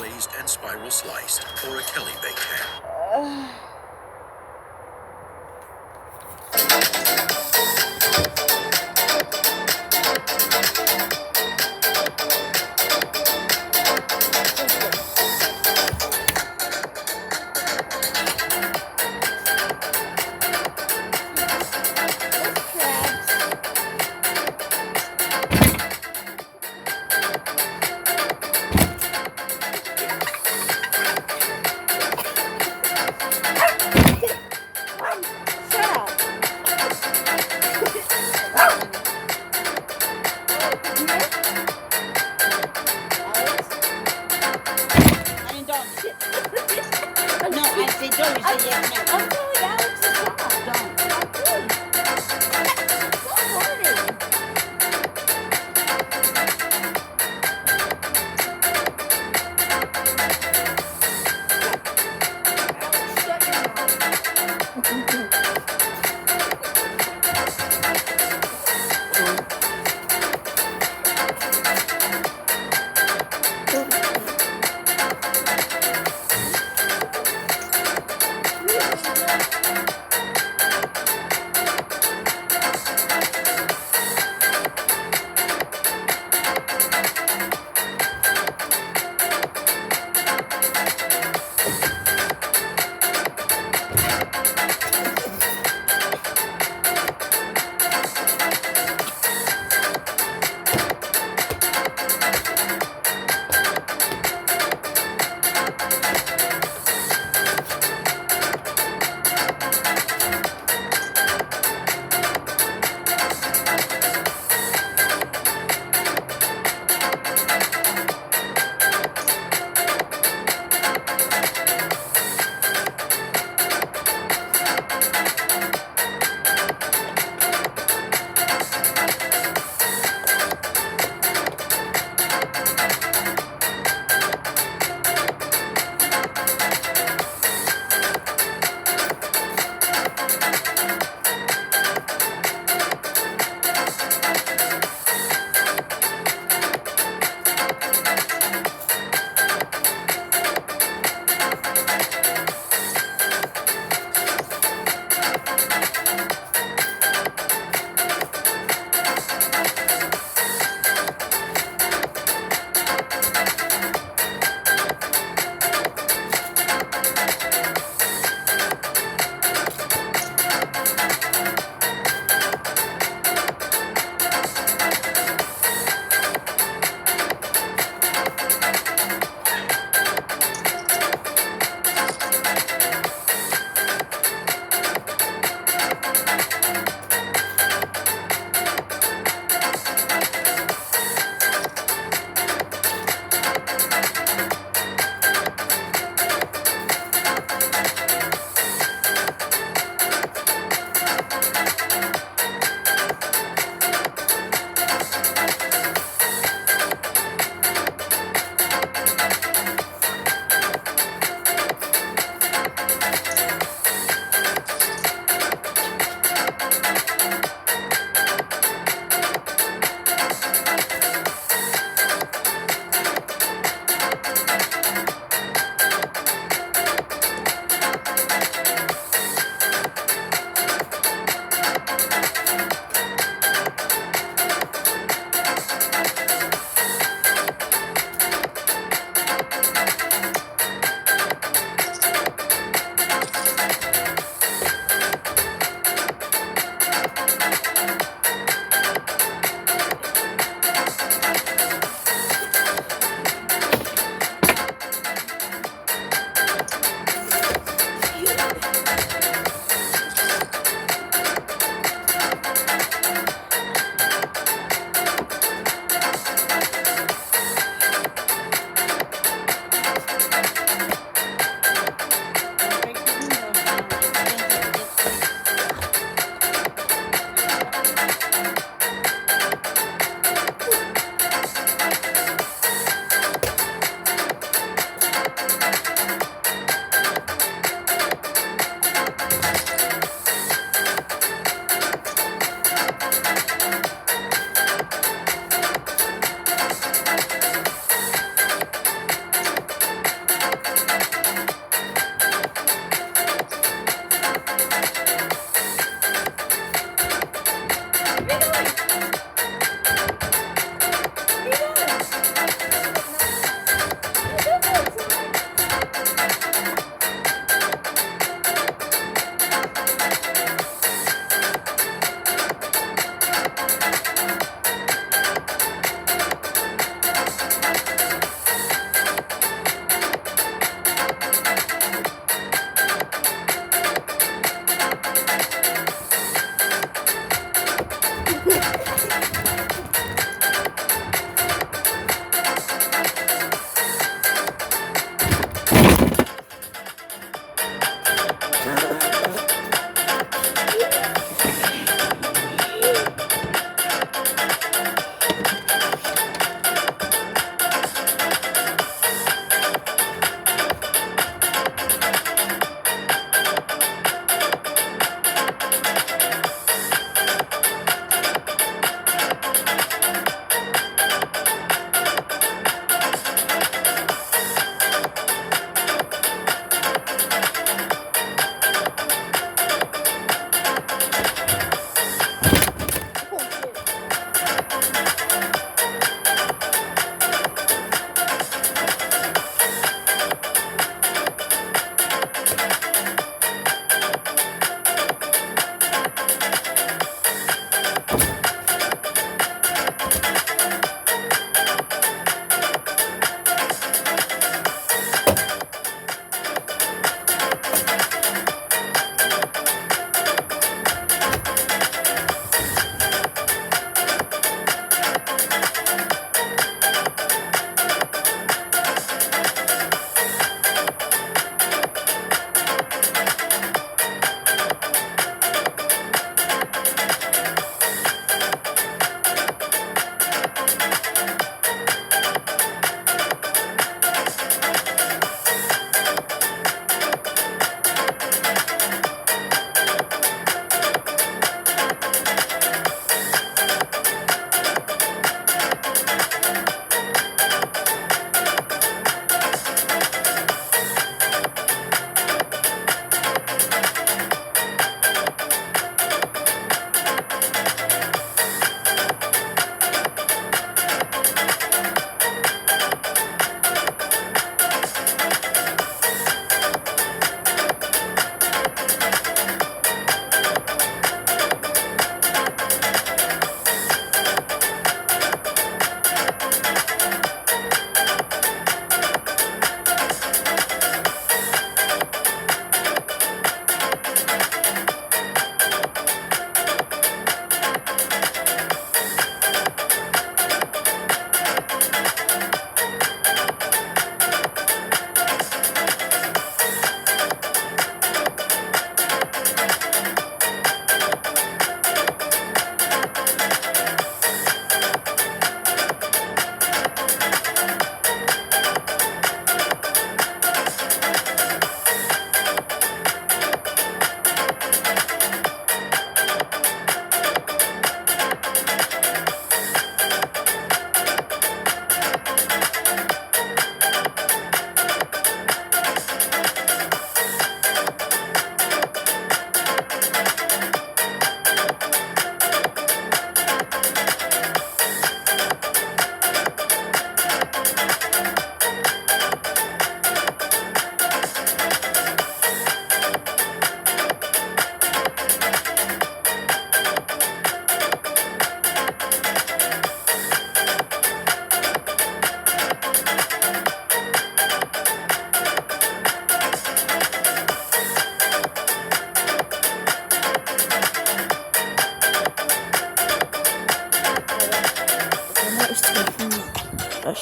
glazed and spiral sliced, or a Kelly baked ham.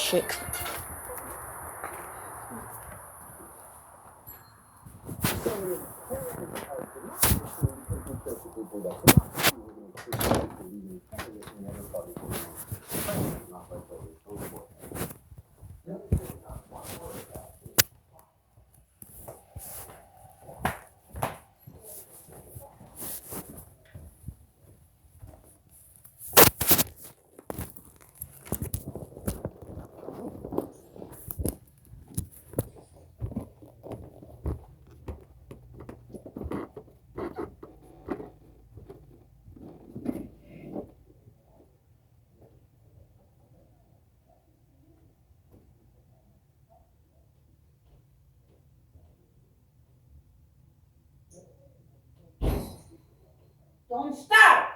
shit. Don't stop!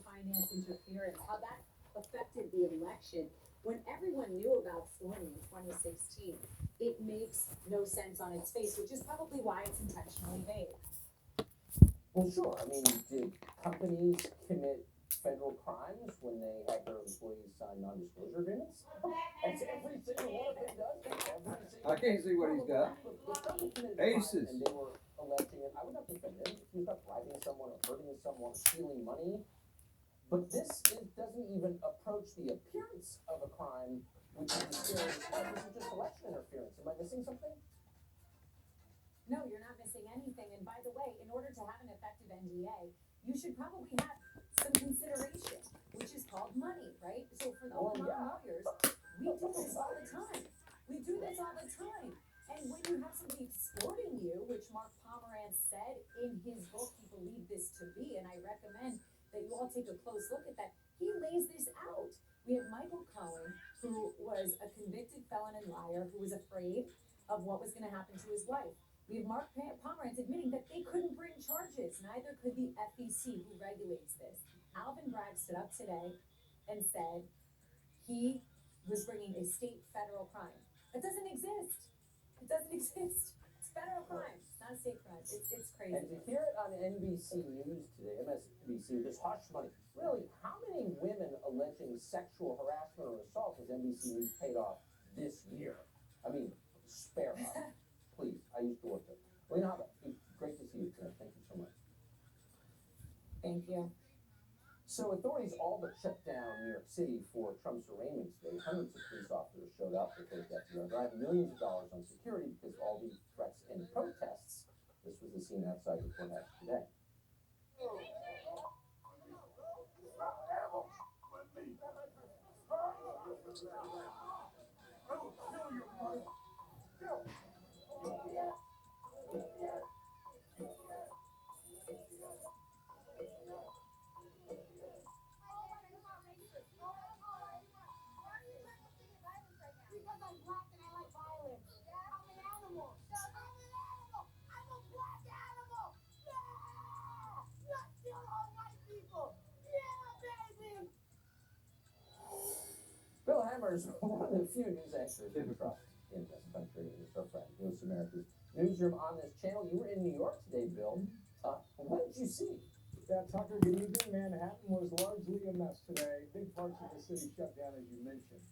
Finance interference, how that affected the election when everyone knew about Stormy in 2016. It makes no sense on its face, which is probably why it's intentionally vague. Well, sure. I mean, did companies commit federal crimes when they had their employees sign non-disclosure agreements? That's every single one of them does. I can't see what he's got. Aces. And they were alleging it. I would not defend him if he's not bribing someone or hurting someone, stealing money. But doesn't even approach the appearance of a crime, which is mysterious. This is just election interference. Am I missing something? No, you're not missing anything. And by the way, in order to have an effective NDA, you should probably have some consideration, which is called money, right? So for the lawyers, we do this all the time. We do this all the time. And when you have somebody extorting you, which Mark Pomerantz said in his book he believed this to be, and I recommend that you all take a close look at that, he lays this out. We have Michael Cohen, who was a convicted felon and liar, who was afraid of what was going to happen to his wife. We have Mark Pomerantz admitting that they couldn't bring charges, neither could the FEC, who regulates this. Alvin Bragg stood up today and said he was bringing a state federal crime. That doesn't exist. It doesn't exist. It's federal crime. It's not a state crime. It's crazy. And to hear it on NBC News today, MSNBC, this hush money. Really, how many women alleging sexual harassment or assault has NBC News paid off this year? I mean, spare us. Please, I used to work there. Well, you know, great to see you, Claire. Thank you so much. Thank you. So authorities all but shut down New York City for Trump's arraignment today. Hundreds of police officers showed up with their deputy on drive, millions of dollars on security because of all these threats and protests. This was the scene outside the courthouse today. Bill Hammer is one of the few news anchors we trust in this country, and is our friend, Voice America's newsroom on this channel. You were in New York today, Bill. What did you see? Yeah, Tucker, good evening. Manhattan was largely a mess today. Big parts of the city shut down, as you mentioned.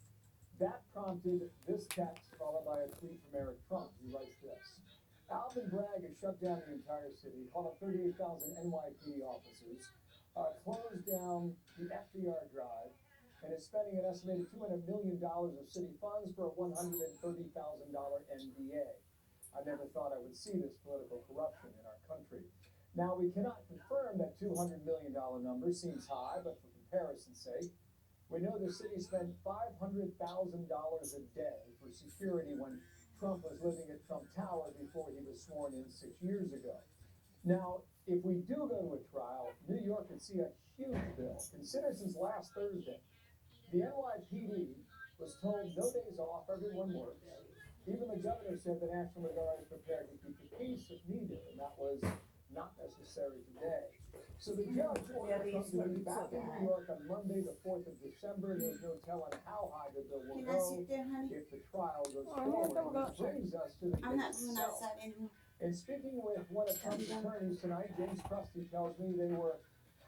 That prompted this text, followed by a tweet from Eric Trump. He writes this: Alvin Bragg has shut down the entire city, called up 38,000 NYPD officers. closed down the FDR drive and is spending an estimated $200 million of city funds for a $130,000 MBA. I never thought I would see this political corruption in our country. Now, we cannot confirm that $200 million number seems high, but for comparison's sake, we know the city spent $500,000 a day for security when Trump was living at Trump Tower before he was sworn in 6 years ago. Now, if we do go to a trial, New York could see a huge bill. Consider since last Thursday, the NYPD was told no days off, everyone works. Even the governor said the National Guard is prepared to keep the peace if needed, and that was not necessary today. So the judge ordered Trump to be back in New York on Monday, the 4th of December. There's no telling how high the bill will Can I go sit there, honey? if the trial goes Oh, I'm gonna forward. go Which brings us to the I'm not case going itself. outside anymore. And speaking with one of Trump's attorneys tonight, James Krusty tells me they were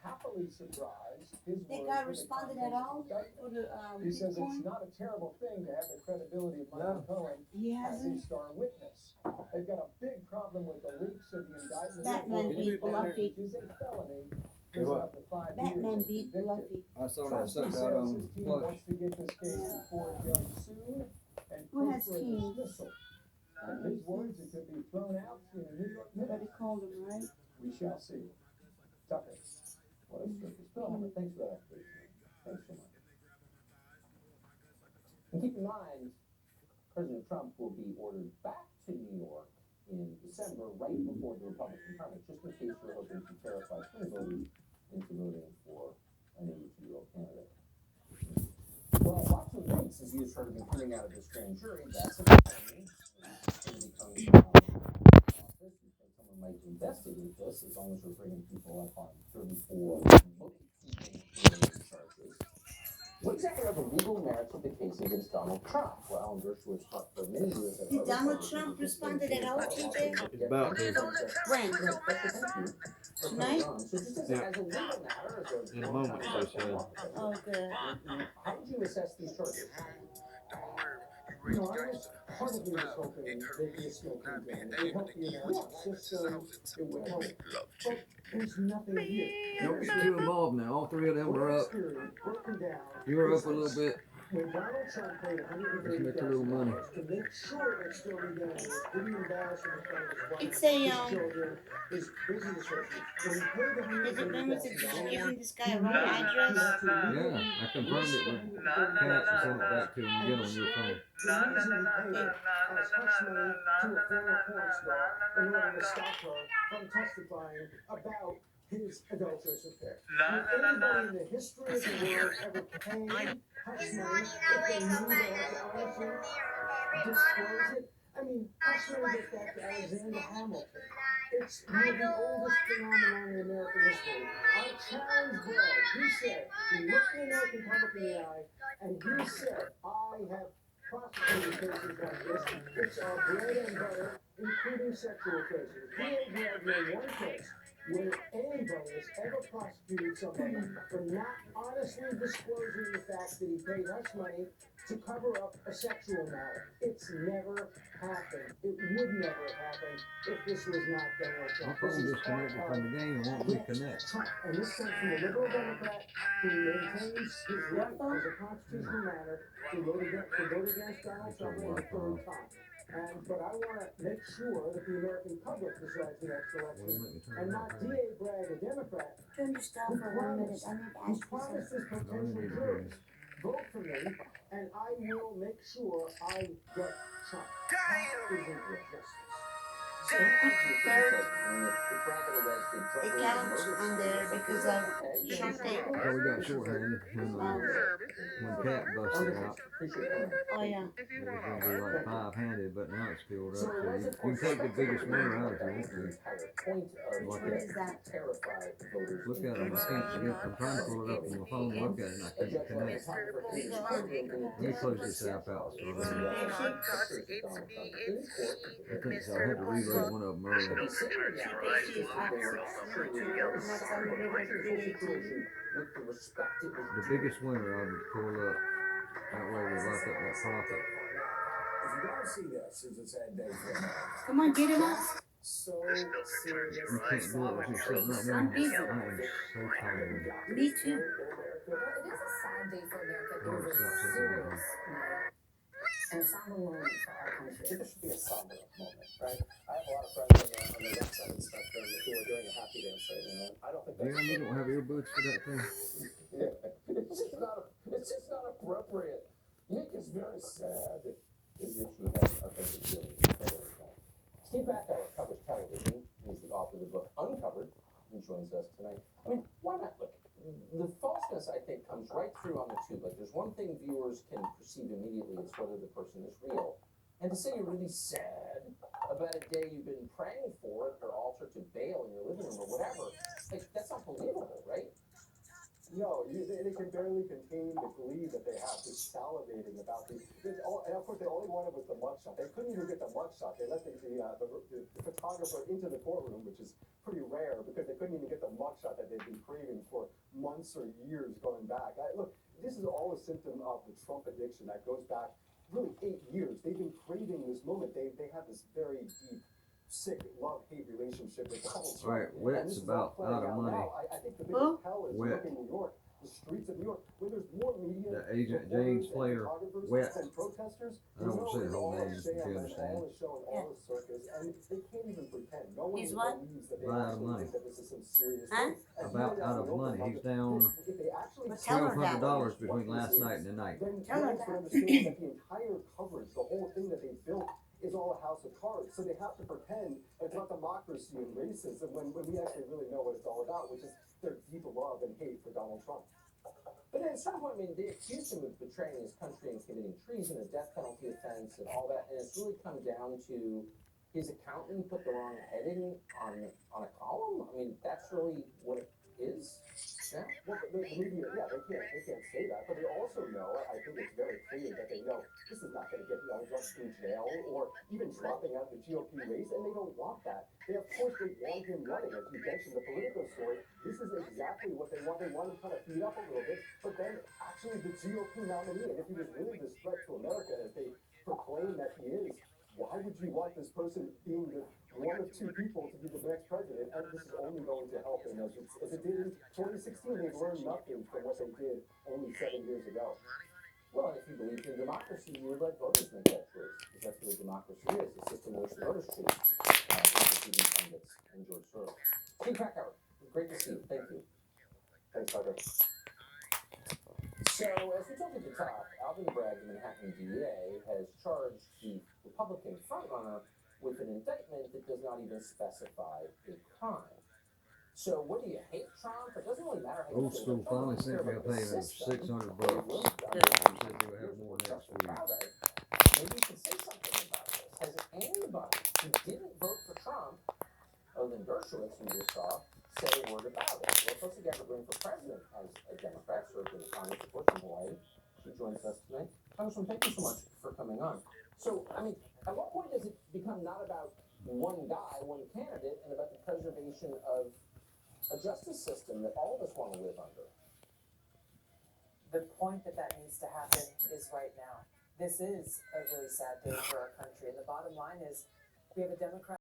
happily surprised. His Think words I were the responded contents at of all? the indictment. For the, He says Bitcoin? it's not a terrible thing to have the credibility of Michael Cohen He as a hasn't. star witness. They've got a big problem with the leaks of the indictment. Batman beat Fluffy. Which is a felony. Is up to 5 years. Batman if beat convicted. Fluffy. I saw that Trustee stuff out says on his team Flush. wants to get this case before a judge soon and Who push has for a teams? dismissal. In his words, it could be thrown out in a New York minute. Nobody called him, right? We shall see. Tucker, what a circus. Bill Hammer, thanks for that. Thanks so much. And keep in mind, President Trump will be ordered back to New York in December, right before the Republican primary, just in case you're hoping to terrify swing voters into voting for an 82-year-old candidate. Well, lots of weeks as he is heard to be coming out of this grand jury, that's a felony. When he comes out of office, you think someone might investigate this as long as we're bringing people up on 34 bookkeeping charges. What exactly are the legal merits of the case against Donald Trump? Well, Alan Dershowitz talked for many years. Did Donald Trump respond at all, TJ? About to. When? Tonight? So just as a legal matter, as In a moment, they said. Oh, good. how would you assess these charges? You know, I was part of me was hoping they'd be a smoking gun. They hope you know, just so it would help. But there's nothing here. Don't get too involved now. All three of them are up. Broken down. You were up a little bit. When Donald Trump paid Let's make a little money. $130,000 to make sure that Stormy Daniels didn't embarrass him in front of his wife, It's a, his children, his business associates. When he paid the Is it permitted to $130,000, giving this guy a wrong address? Yeah, I confirmed it with Cats and sent it back to him. Get on your phone. the reason he paid as hush money to a former porn star in order to stop her from testifying about his adulterous affair. Did anybody in the history of the world ever pay hush money if they knew they had to honestly disclose it? I mean, hush money goes back to Alexander Hamilton. It's one of the oldest phenomenon in American history. I challenge Greg. He said, he looked the American public in the eye, and he said, I have prosecuted cases like this. It's our bread and butter, including sexual cases. We have no one case where anybody has ever prosecuted somebody for not honestly disclosing the fact that he paid us money to cover up a sexual matter. It's never happened. It would never happen if this was not Donald My Trump. phone disconnected from the game and won't reconnect. Trump, and this comes from a liberal Democrat who maintains his right as a constitutional matter to vote against Donald Trump for the third time. But I want to make sure that the American public decides the next election, and not D.A. Bragg, a Democrat, Can you stop for 1 minute? I need to who ask you promised something. his potential jurors, vote for me, and I will make sure I get Trump. That isn't justice. It counts on there because of short tape. So we got shorthanded when Cat busted out. Oh, yeah. It was gonna be like five-handed, but now it's filled up. So you can take the biggest winner out if you want to. What is that? Look at them. I can't get. I'm trying to pull it up on my phone. to Look at it, and I can't connect. Let me close this app out. So I think so. I had to reload one of them earlier. The biggest winner I would pull up. That way we lock up that profit. If you don't see this, it's a sad day for him. Come on, get him up. so This still picture serious. you, You right? can't do it with your sitting right there. I'm busy. I am so tired of it. Me too. Well, it is a sad day for America. It Oh, is a stop sitting serious there. night and a somber moment for our country. It should be a somber moment, right? I have a lot of friends on the left side of the spectrum who are doing a happy dance right now. I don't think that's Jeremy, you don't have earbuds for that thing? Yeah. It's just not appropriate. Nick is very sad. His issue has, I think, is really incredible. Steve Backhour covers television. He's the author of the book Uncovered. He joins us tonight. I mean, why not? Look, the falseness, I think, comes right through on the tube. Like, there's one thing viewers can perceive immediately is whether the person is real. And to say you're really sad about a day you've been praying for at their altar to Baal in your living room or whatever, like, that's not believable, right? No, they can barely contain the glee that they have, just salivating about the. And of course, they only wanted was the mugshot. They couldn't even get the mugshot. They let the photographer into the courtroom, which is pretty rare because they couldn't even get the mugshot that they've been craving for months or years going back. Look, this is all a symptom of the Trump addiction that goes back really 8 years. They've been craving this moment. They have this very deep, sick love-hate relationship with Donald Trump. All right, Wet's about out of money. Now. I think the biggest hell is Wet. in New York, the streets of New York, where there's more media, The Agent reporters James and Player, photographers Wet. and protesters. I don't want to say the whole name, It's if you all a sham and understand. all a show and all a circus, and they can't even pretend. No one He's what? believes that they Right out of actually money. think that this is some serious Huh? thing. As About you know, out of the money. open He's market, down if they actually Well, tell her that. $1,200 between last night and tonight. then Tell her you that. can understand that the entire coverage, the whole thing that they built is all a house of cards. So they have to pretend it's not democracy and racism when we actually really know what it's all about, which is their deep love and hate for Donald Trump. But at a certain point, I mean, they accused him of betraying his country and committing treason, a death penalty offense, and all that. And it's really come down to his accountant put the wrong heading on a column. I mean, that's really what it is. Yeah. Well, the media, yeah, they can't say that, but they also know, I think it's very clear that they know this is not going to get Donald Trump through jail or even dropping out the GOP race, and they don't want that. They, of course, they want him running. As you mentioned, the political story, this is exactly what they want. They want him kind of beat up a little bit, but then actually the GOP nominee, and if he was really this threat to America, as they proclaim that he is, why would you want this person being the one of two people to be the next president? And this is only going to help him as it did in 2016. They've learned nothing from what they did only 7 years ago. Well, if you believe in democracy, you would let voters make that choice. Because that's what democracy is, a system in which voters choose. Including pundits and George Soros. Steve Backhour, great to see you. Thank you. Thanks, Tucker. So, as we talked at the top, Alvin Bragg, the Manhattan DA, has charged the Republican frontrunner with an indictment that does not even specify a crime. So, what do you hate Trump? It doesn't really matter how you Old feel school about Trump. finally You care sent me a about the payment of system. $600. They will- Said they would have more next week. Maybe you can say something about this. Has anybody who didn't vote for Trump, other than Dershowitz, who you saw, say a word about it? Well, Tulsi Gabbard running for president as a Democrat, served in Congress, of course, in Hawaii. She joins us tonight. Congressman, thank you so much for coming on. So, I mean, at what point does it become not about one guy, one candidate, and about the preservation of a justice system that all of us want to live under? The point that needs to happen is right now. This is a really sad day for our country, and the bottom line is we have a Democrat